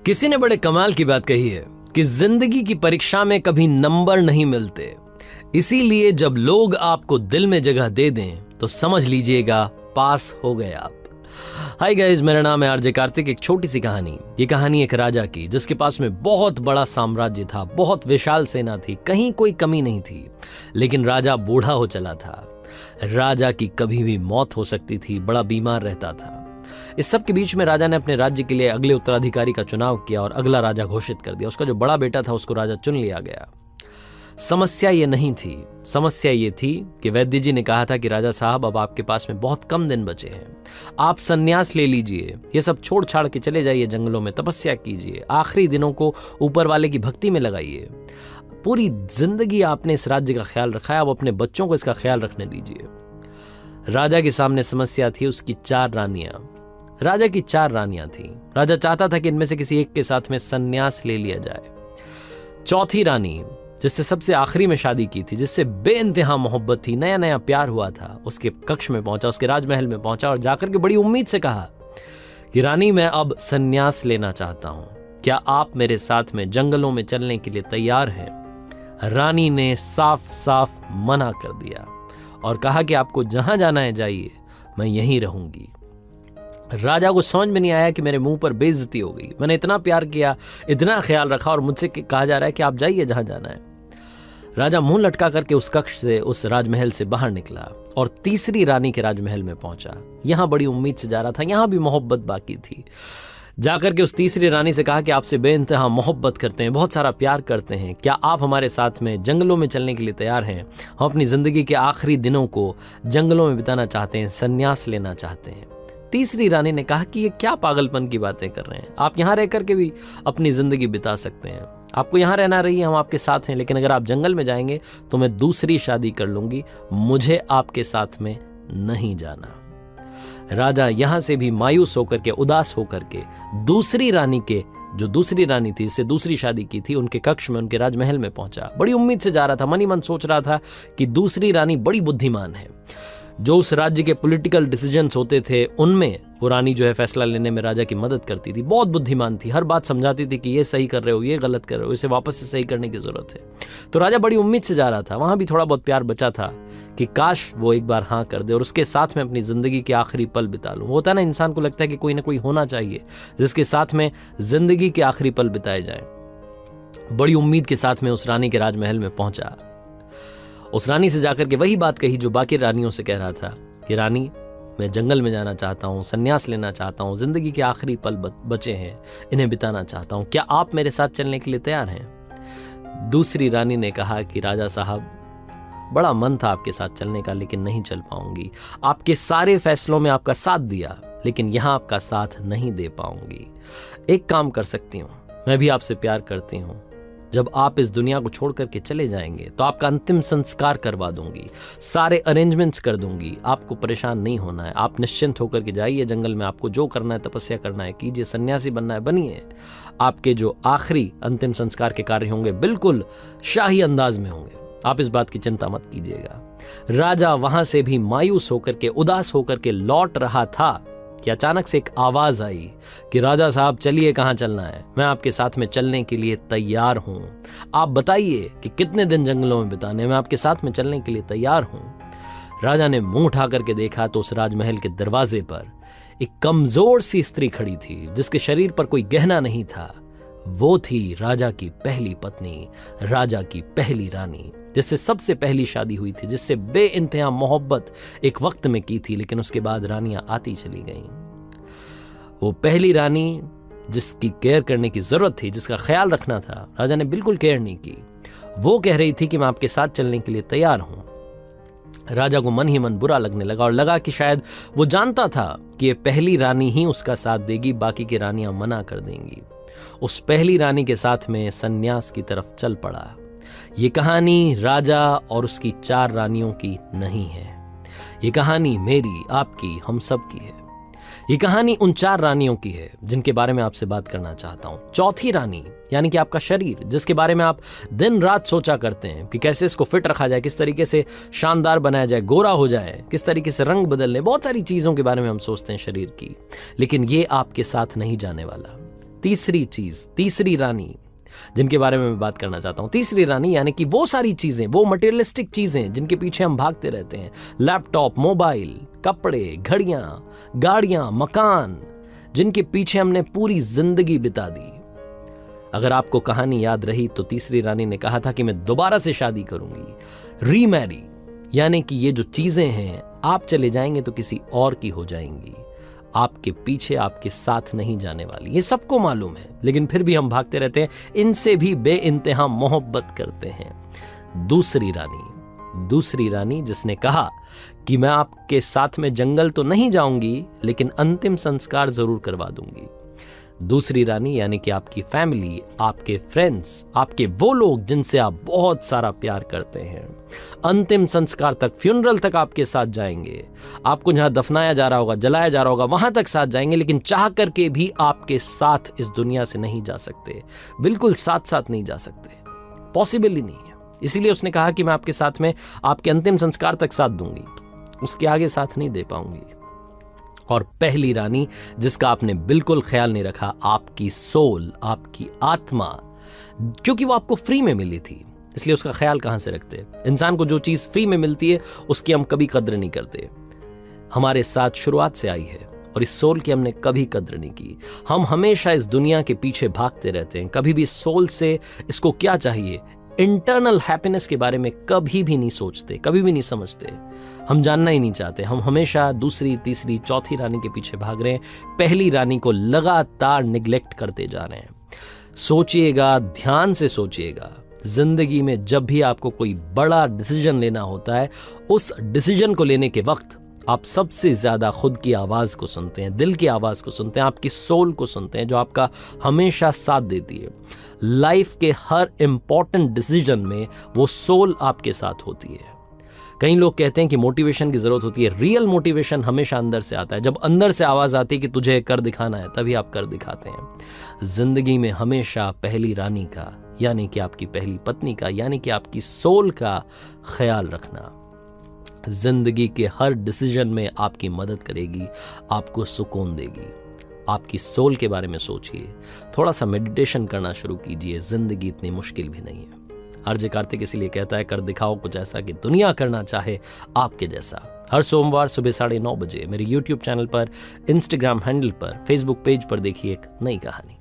किसी ने बड़े कमाल की बात कही है कि जिंदगी की परीक्षा में कभी नंबर नहीं मिलते, इसीलिए जब लोग आपको दिल में जगह दे दें तो समझ लीजिएगा पास हो गए आप। हाय गाइस, मेरा नाम है आरजे कार्तिक। एक छोटी सी कहानी। ये कहानी एक राजा की जिसके पास में बहुत बड़ा साम्राज्य था, बहुत विशाल सेना थी, कहीं कोई कमी नहीं थी। लेकिन राजा बूढ़ा हो चला था। राजा की कभी भी मौत हो सकती थी, बड़ा बीमार रहता था। इस सब के बीच में राजा ने अपने राज्य के लिए अगले उत्तराधिकारी का चुनाव किया और अगला राजा घोषित कर दिया। उसका जो बड़ा बेटा था उसको राजा चुन लिया गया। समस्या ये नहीं थी, समस्या ये थी कि वैद्य जी ने कहा था कि राजा साहब, अब आपके पास में बहुत कम दिन बचे हैं, आप संन्यास ले लीजिए, ये सब छोड़ छाड़ के चले जाइए, जंगलों में तपस्या कीजिए, आखिरी दिनों को ऊपर वाले की भक्ति में लगाइए। पूरी जिंदगी आपने इस राज्य का ख्याल रखा है, अब अपने बच्चों को इसका ख्याल रखने दीजिए। राजा के सामने समस्या थी उसकी 4 रानियां। राजा की 4 रानियां थी। राजा चाहता था कि इनमें से किसी एक के साथ में संन्यास ले लिया जाए। चौथी रानी, जिससे सबसे आखिरी में शादी की थी, जिससे बेइंतहा मोहब्बत थी, नया नया प्यार हुआ था, उसके कक्ष में पहुंचा, उसके राजमहल में पहुंचा और जाकर के बड़ी उम्मीद से कहा कि रानी, मैं अब संन्यास लेना चाहता हूं, क्या आप मेरे साथ में जंगलों में चलने के लिए तैयार हैं? रानी ने साफ साफ मना कर दिया और कहा कि आपको जहां जाना है जाइए, मैं यहीं रहूंगी। राजा को समझ में नहीं आया कि मेरे मुंह पर बेइज्जती हो गई। मैंने इतना प्यार किया, इतना ख्याल रखा और मुझसे कहा जा रहा है कि आप जाइए जहां जाना है। राजा मुंह लटका करके उस कक्ष से, उस राजमहल से बाहर निकला और तीसरी रानी के राजमहल में पहुंचा। यहां बड़ी उम्मीद से जा रहा था, यहां भी मोहब्बत बाकी थी। जाकर के उस तीसरी रानी से कहा कि आपसे बेइंतहा मोहब्बत करते हैं, बहुत सारा प्यार करते हैं, क्या आप हमारे साथ में जंगलों में चलने के लिए तैयार हैं? हम अपनी जिंदगी के आखिरी दिनों को जंगलों में बिताना चाहते हैं, संन्यास लेना चाहते हैं। तीसरी रानी ने कहा कि ये क्या पागलपन की बातें कर रहे हैं, आप यहाँ रह करके भी अपनी जिंदगी बिता सकते हैं, आपको यहाँ रहना रही, हम आपके साथ हैं, लेकिन अगर आप जंगल में जाएंगे तो मैं दूसरी शादी कर लूंगी, मुझे आपके साथ में नहीं जाना। राजा यहां से भी मायूस होकर के, उदास होकर के, दूसरी रानी के, जो दूसरी रानी थी, इससे दूसरी शादी की थी, उनके कक्ष में, उनके राजमहल में पहुंचा। बड़ी उम्मीद से जा रहा था, मन ही मन सोच रहा था कि दूसरी रानी बड़ी बुद्धिमान है। जो उस राज्य के पॉलिटिकल डिसीजंस होते थे उनमें वो रानी जो है फैसला लेने में राजा की मदद करती थी, बहुत बुद्धिमान थी, हर बात समझाती थी कि ये सही कर रहे हो, ये गलत कर रहे हो, इसे वापस से सही करने की जरूरत है। तो राजा बड़ी उम्मीद से जा रहा था। वहां भी थोड़ा बहुत प्यार बचा था कि काश वो एक बार हाँ कर दे और उसके साथ में अपनी जिंदगी के आखिरी पल बिता लूं। होता है ना, इंसान को लगता है कि कोई ना कोई होना चाहिए जिसके साथ में जिंदगी के आखिरी पल बिताए जाए। बड़ी उम्मीद के साथ में उस रानी के राजमहल में पहुंचा। उस रानी से जाकर के वही बात कही जो बाकी रानियों से कह रहा था कि रानी, मैं जंगल में जाना चाहता हूँ, संन्यास लेना चाहता हूँ, जिंदगी के आखिरी पल बचे हैं, इन्हें बिताना चाहता हूँ, क्या आप मेरे साथ चलने के लिए तैयार हैं? दूसरी रानी ने कहा कि राजा साहब, बड़ा मन था आपके साथ चलने का, लेकिन नहीं चल पाऊंगी। आपके सारे फैसलों में आपका साथ दिया, लेकिन यहां आपका साथ नहीं दे पाऊंगी। एक काम कर सकती हूँ, मैं भी आपसे प्यार करती हूँ, जब आप इस दुनिया को छोड़ करके चले जाएंगे तो आपका अंतिम संस्कार करवा दूंगी, सारे अरेंजमेंट्स कर दूंगी, आपको परेशान नहीं होना है, आप निश्चिंत होकर के जाइए जंगल में, आपको जो करना है, तपस्या करना है कीजिए, सन्यासी बनना है बनिए। आपके जो आखिरी अंतिम संस्कार के कार्य होंगे बिल्कुल शाही अंदाज में होंगे, आप इस बात की चिंता मत कीजिएगा। राजा वहां से भी मायूस होकर के, उदास होकर के लौट रहा था कि अचानक से एक आवाज आई कि राजा साहब, चलिए, कहां चलना है? मैं आपके साथ में चलने के लिए तैयार हूं, आप बताइए कि कितने दिन जंगलों में बिताने, मैं आपके साथ में चलने के लिए तैयार हूं। राजा ने मुंह उठा करके देखा तो उस राजमहल के दरवाजे पर एक कमजोर सी स्त्री खड़ी थी, जिसके शरीर पर कोई गहना नहीं था। वो थी राजा की पहली पत्नी, राजा की पहली रानी, जिससे सबसे पहली शादी हुई थी, जिससे बेइंतहा मोहब्बत एक वक्त में की थी, लेकिन उसके बाद रानियां आती चली गईं। वो पहली रानी जिसकी केयर करने की जरूरत थी, जिसका ख्याल रखना था, राजा ने बिल्कुल केयर नहीं की। वो कह रही थी कि मैं आपके साथ चलने के लिए तैयार हूं। राजा को मन ही मन बुरा लगने लगा और लगा कि शायद वो जानता था कि ये पहली रानी ही उसका साथ देगी, बाकी की रानियां मना कर देंगी। उस पहली रानी के साथ में सन्यास की तरफ चल पड़ा। ये कहानी राजा और उसकी 4 रानियों की नहीं है, ये कहानी मेरी, आपकी, हम सब की है। ये कहानी उन 4 रानियों की है जिनके बारे में आपसे बात करना चाहता हूं। चौथी रानी यानी कि आपका शरीर, जिसके बारे में आप दिन रात सोचा करते हैं कि कैसे इसको फिट रखा जाए, किस तरीके से शानदार बनाया जाए, गोरा हो जाए, किस तरीके से रंग बदलने, बहुत सारी चीजों के बारे में हम सोचते हैं शरीर की, लेकिन ये आपके साथ नहीं जाने वाला। तीसरी चीज, तीसरी रानी जिनके बारे में मैं बात करना चाहता हूं, तीसरी रानी यानी कि वो सारी चीजें, वो मटेरियलिस्टिक चीजें जिनके पीछे हम भागते रहते हैं, लैपटॉप, मोबाइल, कपड़े, घड़ियां, गाड़ियां, मकान, जिनके पीछे हमने पूरी जिंदगी बिता दी। अगर आपको कहानी याद रही तो तीसरी रानी ने कहा था कि मैं दोबारा से शादी करूंगी, रीमैरी, यानी कि ये जो चीजें हैं आप चले जाएंगे तो किसी और की हो जाएंगी, आपके पीछे, आपके साथ नहीं जाने वाली। ये सबको मालूम है, लेकिन फिर भी हम भागते रहते हैं, इनसे भी बेइंतहा मोहब्बत करते हैं। दूसरी रानी जिसने कहा कि मैं आपके साथ में जंगल तो नहीं जाऊंगी लेकिन अंतिम संस्कार जरूर करवा दूंगी। दूसरी रानी यानी कि आपकी फैमिली, आपके फ्रेंड्स, आपके वो लोग जिनसे आप बहुत सारा प्यार करते हैं, अंतिम संस्कार तक, फ्यूनरल तक आपके साथ जाएंगे, आपको जहां दफनाया जा रहा होगा, जलाया जा रहा होगा, वहां तक साथ जाएंगे, लेकिन चाह करके भी आपके साथ इस दुनिया से नहीं जा सकते, बिल्कुल साथ साथ नहीं जा सकते, पॉसिबल ही नहीं है। इसीलिए उसने कहा कि मैं आपके साथ में आपके अंतिम संस्कार तक साथ दूंगी, उसके आगे साथ नहीं दे पाऊंगी। और पहली रानी जिसका आपने बिल्कुल ख्याल नहीं रखा, आपकी सोल, आपकी आत्मा, क्योंकि वो आपको फ्री में मिली थी इसलिए उसका ख्याल कहां से रखते। इंसान को जो चीज फ्री में मिलती है उसकी हम कभी कद्र नहीं करते। हमारे साथ शुरुआत से आई है और इस सोल की हमने कभी कद्र नहीं की। हम हमेशा इस दुनिया के पीछे भागते रहते हैं, कभी भी सोल से इसको क्या चाहिए, इंटरनल हैप्पीनेस के बारे में कभी भी नहीं सोचते, कभी भी नहीं समझते, हम जानना ही नहीं चाहते। हम हमेशा दूसरी, तीसरी, चौथी रानी के पीछे भाग रहे हैं, पहली रानी को लगातार निग्लेक्ट करते जा रहे हैं। सोचिएगा, ध्यान से सोचिएगा, जिंदगी में जब भी आपको कोई बड़ा डिसीजन लेना होता है, उस डिसीजन को लेने के वक्त आप सबसे ज्यादा खुद की आवाज को सुनते हैं, दिल की आवाज को सुनते हैं, आपकी सोल को सुनते हैं, जो आपका हमेशा साथ देती है। लाइफ के हर इंपॉर्टेंट डिसीजन में वो सोल आपके साथ होती है। कई लोग कहते हैं कि मोटिवेशन की जरूरत होती है, रियल मोटिवेशन हमेशा अंदर से आता है। जब अंदर से आवाज आती है कि तुझे कर दिखाना है, तभी आप कर दिखाते हैं। जिंदगी में हमेशा पहली रानी का, यानी कि आपकी पहली पत्नी का, यानी कि आपकी सोल का ख्याल रखना जिंदगी के हर डिसीजन में आपकी मदद करेगी, आपको सुकून देगी। आपकी सोल के बारे में सोचिए, थोड़ा सा मेडिटेशन करना शुरू कीजिए, जिंदगी इतनी मुश्किल भी नहीं है। आरजे कार्तिक इसीलिए कहता है, कर दिखाओ कुछ ऐसा कि दुनिया करना चाहे आपके जैसा। हर सोमवार सुबह 9:30 बजे मेरे YouTube चैनल पर, इंस्टाग्राम हैंडल पर, फेसबुक पेज पर देखिए एक नई कहानी।